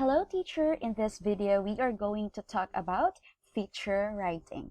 Hello teacher, in this video we are going to talk about feature writing.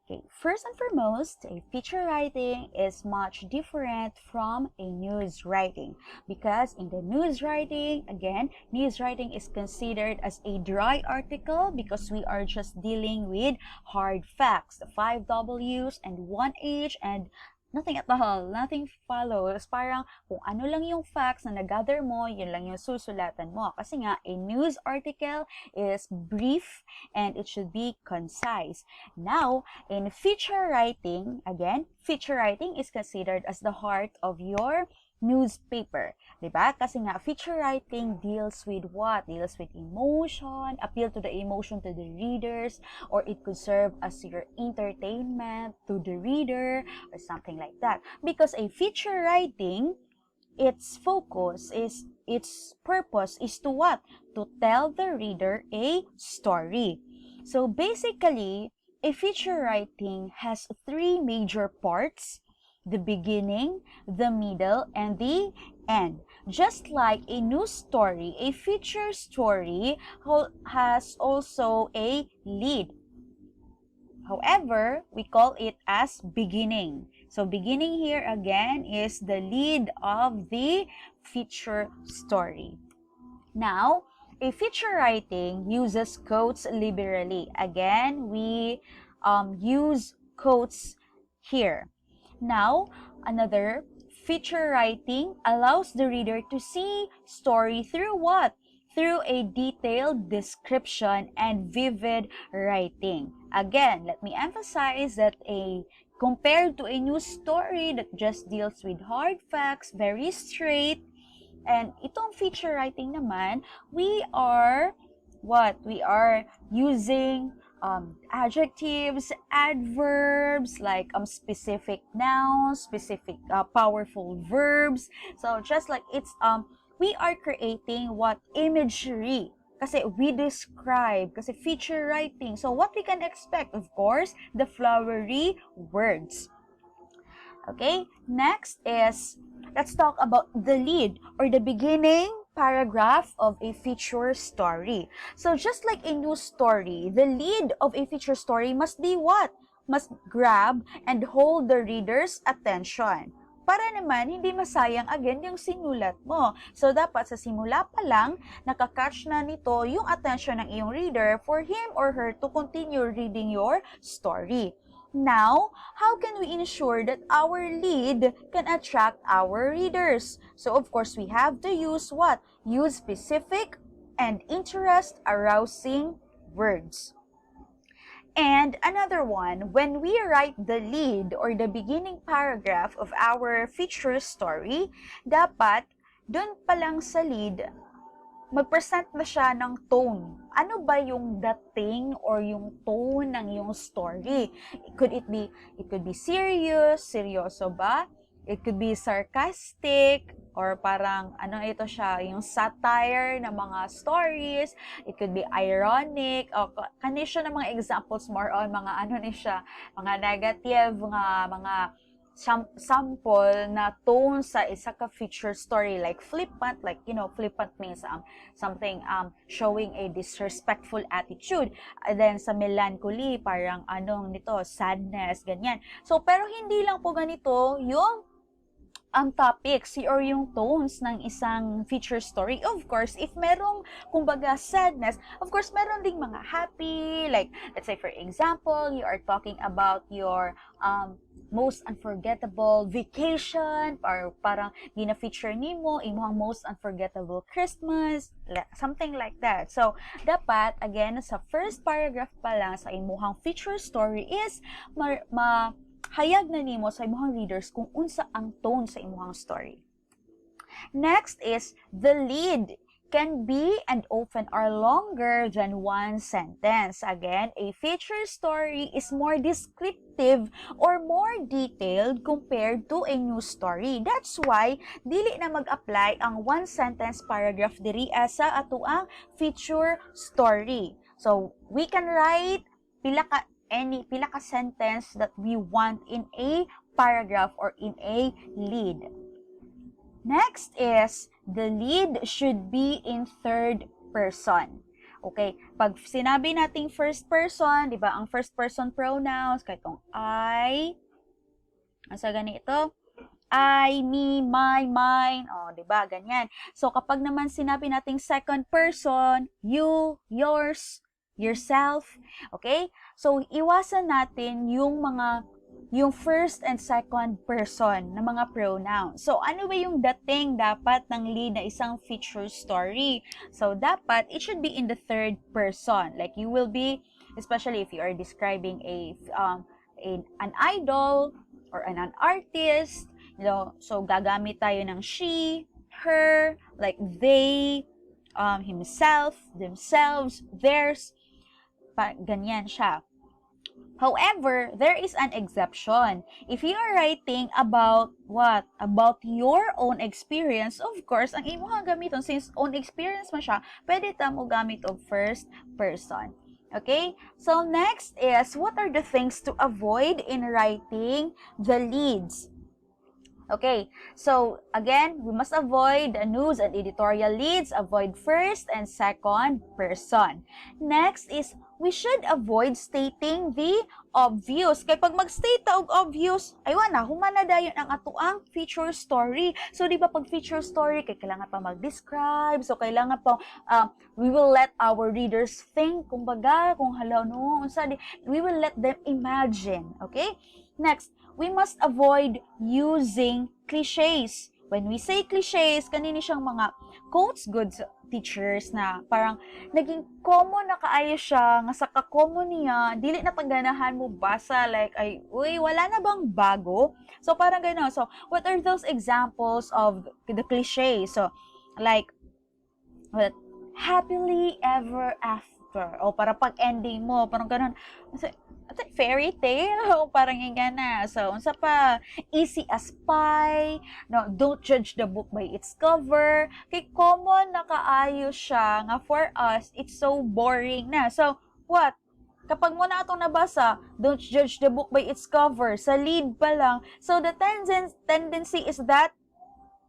Okay, first and foremost, a feature writing is much different from a news writing because in the news writing, again, news writing is considered as a dry article because we are just dealing with hard facts, the 5 W's and 1 H and nothing at all, nothing follows. Parang kung ano lang yung facts na nag-gather mo, yun lang yung susulatan mo. Kasi nga, a news article is brief and it should be concise. Now, in feature writing, again, feature writing is considered as the heart of your newspaper. Diba? Kasi nga, feature writing deals with what? Deals with emotion, appeal to the emotion to the readers, or it could serve as your entertainment to the reader, or something like that. Because a feature writing, its focus is, its purpose is to what? To tell the reader a story. So basically, a feature writing has 3 major parts: the beginning, the middle, and the end. Just like a news story, a feature story has also a lead. However, we call it as beginning. So beginning here again is the lead of the feature story. Now, a feature writing uses quotes liberally. Again, we use quotes here. Now, another, feature writing allows the reader to see story through what? Through a detailed description and vivid writing. Again, let me emphasize that compared to a news story that just deals with hard facts, very straight, and itong feature writing naman, we are using adjectives, adverbs, like specific nouns, specific powerful verbs. So just like it's we are creating what? Imagery. Kasi we describe, kasi feature writing. So what we can expect, of course, the flowery words. Okay, next is, let's talk about the lead or the beginning paragraph of a feature story. So just like a news story, the lead of a feature story must be what? Must grab and hold the reader's attention. Para naman, hindi masayang again yung sinulat mo. So, dapat sa simula pa lang, nakakatch na nito yung attention ng iyong reader for him or her to continue reading your story. Now, how can we ensure that our lead can attract our readers? So, of course, we have to use what? Use specific and interest-arousing words. And another one, when we write the lead or the beginning paragraph of our feature story, dapat dun pa lang sa lead, mag-present na siya ng tone. Ano ba yung dating or yung tone ng yung story? Could be serious, seryoso ba? It could be sarcastic, or parang, ito siya, yung satire ng mga stories. It could be ironic, o kanisyo ng mga examples more on mga mga negative, mga sample na tone sa isa ka feature story, like flippant, flippant means something showing a disrespectful attitude. And then sa melancholy, parang sadness, ganyan. So pero hindi lang po ganito yung topics or yung tones ng isang feature story. Of course, if merong, kumbaga, sadness, of course, meron ding mga happy, like, let's say, for example, you are talking about your most unforgettable vacation, or parang gina-feature nimo, imuhang most unforgettable Christmas, something like that. So, dapat, again, sa first paragraph pa lang sa imuhang feature story is hayag na nimo sa imong readers kung unsa ang tone sa imong story. Next is, the lead can be and often are longer than one sentence. Again, a feature story is more descriptive or more detailed compared to a news story. That's why dili na mag-apply ang one sentence paragraph diri sa ato ang feature story. So, we can write pila ka sentence that we want in a paragraph or in a lead. Next is the lead should be in third person. Okay, pag sinabi nating first person, di ba, ang first person pronouns, kahit itong I, asa ganito, I, me, my, mine, di ba, ganyan. So, kapag naman sinabi nating second person, you, yours, yourself, okay? So, iwasan natin yung first and second person na mga pronouns. So, ano ba yung dating dapat ng lead na isang feature story? So, dapat, it should be in the third person. Like, you will be, especially if you are describing an idol or an artist, so gagamit tayo ng she, her, like they, himself, themselves, theirs, ganyan siya. However, there is an exception. If you are writing about what? About your own experience, of course, ang imuhang gamiton, since own experience man siya, pwede ta mo gamit of first person. Okay? So, next is, what are the things to avoid in writing the leads? Okay, so again, we must avoid the news and editorial leads, avoid first and second person. Next is, we should avoid stating the obvious. Kaya pag mag-state ta og obvious, aywan na, humana dayon ang atuang feature story. So, di ba pag feature story, kailangan pa mag-describe, so kailangan pa, we will let our readers think, kumbaga, kung halaw no, we will let them imagine, okay? Next, we must avoid using cliches. When we say cliches, kanini siyang mga quotes good teachers na parang naging common na kaayo siya, nga sa ka-common niya, dili na taganahan mo basa, like, ay, uy, wala na bang bago? So, parang gano'n. So, what are those examples of the cliches? So, like, happily ever after. O, para pag-ending mo, parang gano'n. Fairy tale, parang nga na. So, unsa pa, easy as pie, no, don't judge the book by its cover. Kay common na kaayo siya nga for us, it's so boring na. So, what? Kapag mo na itong nabasa, don't judge the book by its cover, sa lead pa lang. So, the tendency is that,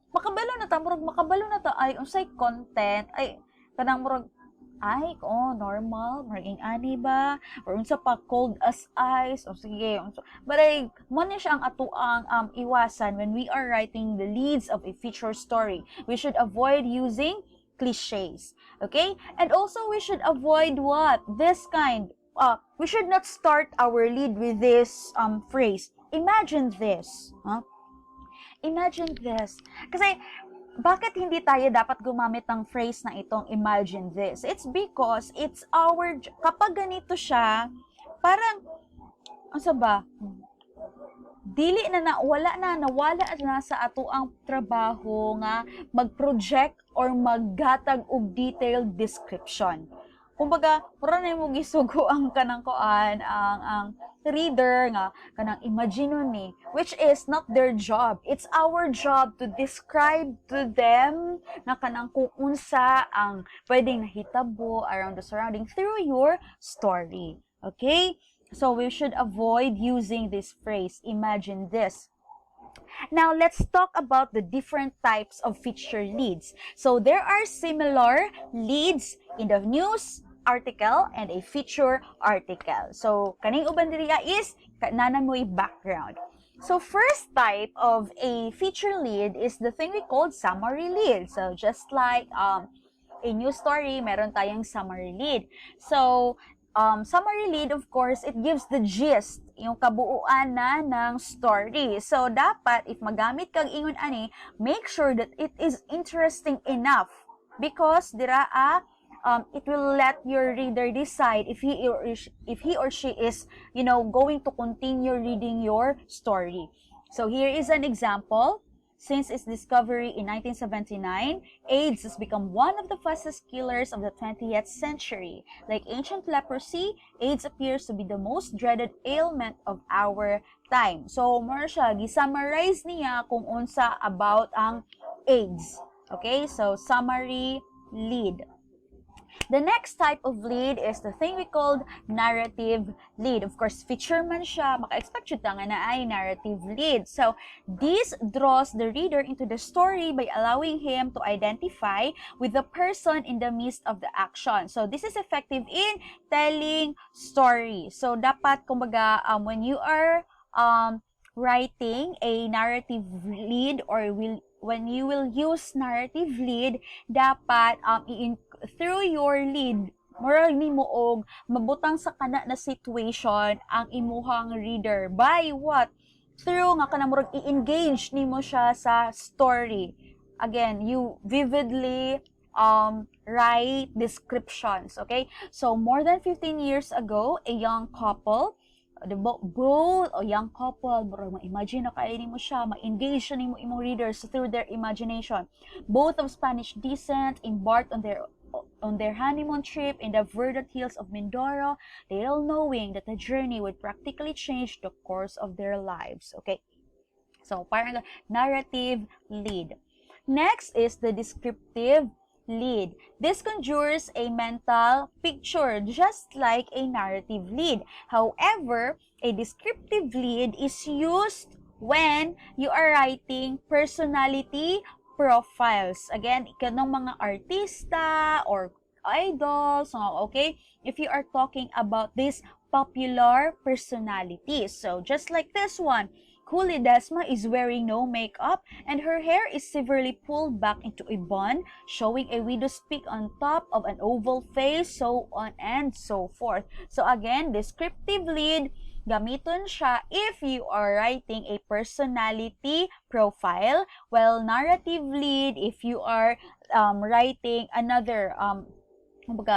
makabalo na ta, ay, unsay content, ay, kanang murag, ay, normal, maraging ani ba? Or unsa pa, cold as ice, o sige, but mo na siya ang atuang iwasan when we are writing the leads of a feature story. We should avoid using cliches, okay? And also, we should avoid what? This kind, we should not start our lead with this phrase, imagine this, huh? Imagine this. Kasi, bakit hindi tayo dapat gumamit ng phrase na itong imagine this? It's because it's kapag ganito siya, parang, ano ba? Nawala na sa ato ang trabaho nga mag-project or maggatag og detailed description. Kumbaga, pura na mo gisugo ang kanang koan, ang reader nga, kanang imagine ni, which is not their job. It's our job to describe to them na kanang kung unsa ang pwedeng nahitabo around the surrounding through your story. Okay? So, we should avoid using this phrase, imagine this. Now, let's talk about the different types of feature leads. So, there are similar leads in the news article and a feature article. So, kaning uban diriya is nanamoy background. So, first type of a feature lead is the thing we called summary lead. So, just like a news story, meron tayong summary lead. So, summary lead, of course, it gives the gist, yung kabuuan na ng story. So, dapat, if magamit kag ingon ani, make sure that it is interesting enough because it will let your reader decide if he or she is, going to continue reading your story. So, here is an example. Since its discovery in 1979, AIDS has become one of the fastest killers of the 20th century. Like ancient leprosy, AIDS appears to be the most dreaded ailment of our time. So, Marsha, gi-summarize niya kung unsa about ang AIDS. Okay? So, summary lead. The next type of lead is the thing we called narrative lead. Of course, feature man siya, maka-expect yun nga na ay narrative lead. So, this draws the reader into the story by allowing him to identify with the person in the midst of the action. So, this is effective in telling story. So, dapat, kumbaga, when you are writing a narrative lead or when you will use narrative lead, dapat through your lead, murag nimo og mabutang sa kana na situation ang imuhang reader by what? Through nga kana murag i-engage nimo siya sa story. Again, you vividly write descriptions, okay? So more than 15 years ago, a young couple, both o young couple, murag ma-imagine na kayo nimo siya, ma-engage nimo imong readers through their imagination. Both of Spanish descent embarked on their honeymoon trip in the verdant hills of Mindoro, little knowing that the journey would practically change the course of their lives. Okay? So, parang narrative lead. Next is the descriptive lead. This conjures a mental picture just like a narrative lead. However, a descriptive lead is used when you are writing personality profiles. Again, kanong mga artista or idols, okay? If you are talking about these popular personalities. So, just like this one, Cool Ledesma is wearing no makeup and her hair is severely pulled back into a bun, showing a widow's peak on top of an oval face, so on and so forth. So again, descriptive lead, gamiton siya if you are writing a personality profile, while narrative lead if you are writing another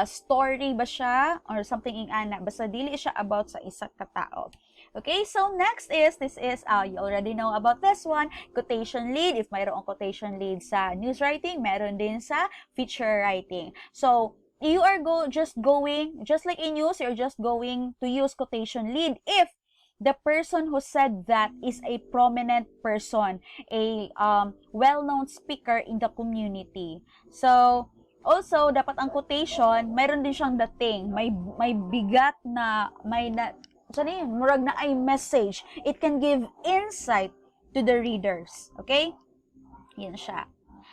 story ba siya or something ana basta dili siya about sa isa ka tao. Okay, so next is, you already know about this one, quotation lead. If mayroong quotation lead sa news writing, meron din sa feature writing. So, you are just like in news, you're just going to use quotation lead if the person who said that is a prominent person, a well-known speaker in the community. So, also, dapat ang quotation, mayroon din siyang dating, may bigat na, murag na ay message. It can give insight to the readers. Okay? Yan siya.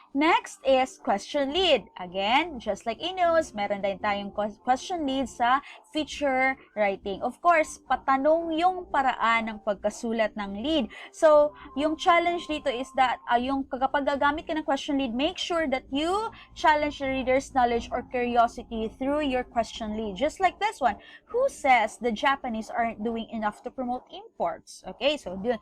Next is question lead. Again, just like in news, meron din tayong question lead sa feature writing. Of course, patanong yung paraan ng pagkasulat ng lead. So, yung challenge dito is that kapag gagamit ka ng question lead, make sure that you challenge the reader's knowledge or curiosity through your question lead. Just like this one, who says the Japanese aren't doing enough to promote imports? Okay, so dun,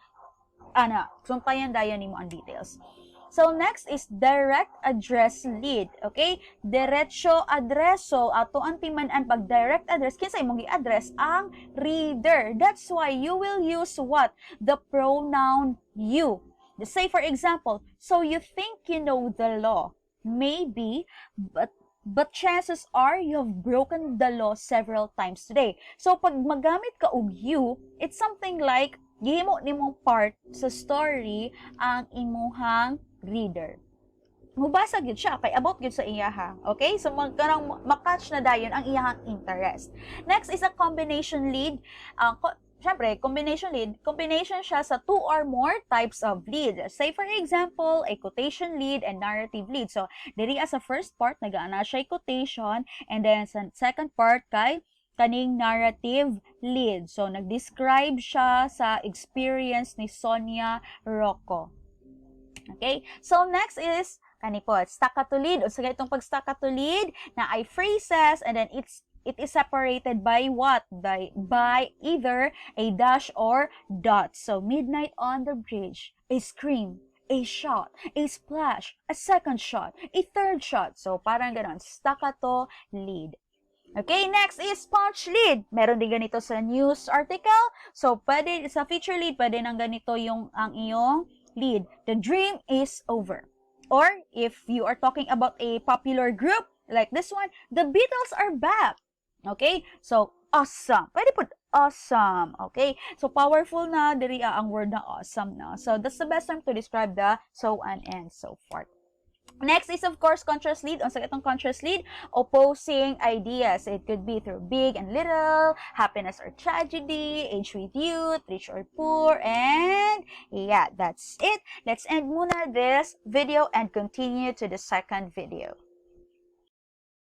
sumpayan dayan nimo ang details. So, next is direct address lead. Okay? Diretso adreso. Ato ang timan-an pag direct address, kinsa imong i-address ang reader. That's why you will use what? The pronoun you. Say, for example, so you think you know the law. Maybe, but chances are you have broken the law several times today. So, pag magamit ka og you, it's something like, gihimo nimong part sa story ang imuhang reader. Mubasa gyud siya kay about gyud sa iyaha. Okay? So makatch na dayon ang iyahang interest. Next is a combination lead. Syempre, combination lead, combination siya sa two or more types of lead. Say for example, a quotation lead and narrative lead. So, diri sa first part nagaana siya quotation and then sa second part kay kaning narrative lead. So, nag-describe siya sa experience ni Sonia Rocco. Okay? So, next is, kanipot, staccato lead. O sige, itong pag-staccato lead na ay phrases and then it is separated by what? By either a dash or dot. So, midnight on the bridge, a scream, a shot, a splash, a second shot, a third shot. So, parang ganon, staccato lead. Okay, next is punch lead. Meron din ganito sa news article. So, pwede sa feature lead, pwede nang ganito ang iyong lead. The dream is over. Or, if you are talking about a popular group, like this one, the Beatles are back. Okay? So, awesome. Pwede po awesome. Okay? So, powerful na, ang word na awesome na. So, that's the best term to describe the so on and so forth. Next is, of course, contrast lead. Ang sakit ng contrast lead, opposing ideas. It could be through big and little, happiness or tragedy, age with youth, rich or poor, and yeah, that's it. Let's end muna this video and continue to the second video.